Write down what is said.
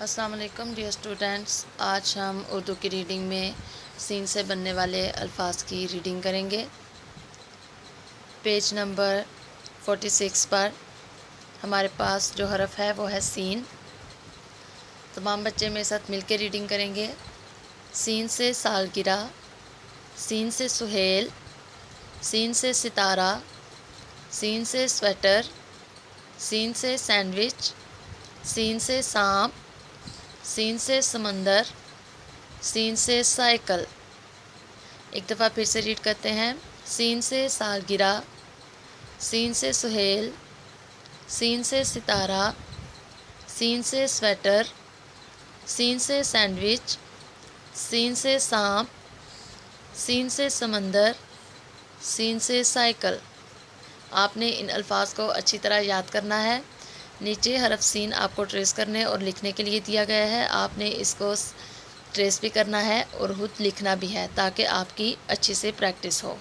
अस्सलाम वालेकुम dear students. आज हम उर्दू की रीडिंग में सीन से बनने वाले अल्फाज की रीडिंग करेंगे। पेज नंबर 46 पर हमारे पास जो हरफ है वो है सीन। तमाम बच्चे मेरे साथ मिलकर रीडिंग करेंगे। सीन से सालगिरह, सीन से सुहेल, सीन से सितारा, सीन से स्वेटर, सीन से सैंडविच, सीन से सांप, सीन से समंदर, सीन से साइकिल। एक दफ़ा फिर से रीड करते हैं। सीन से सालगिरह, सीन से सुहेल, सीन से सितारा, सीन से स्वेटर, सीन से सैंडविच, सीन से सांप, सीन से समंदर, सीन से साइकिल। आपने इन अल्फाज को अच्छी तरह याद करना है। नीचे हरफ सीन आपको ट्रेस करने और लिखने के लिए दिया गया है। आपने इसको ट्रेस भी करना है और खुद लिखना भी है ताकि आपकी अच्छी से प्रैक्टिस हो।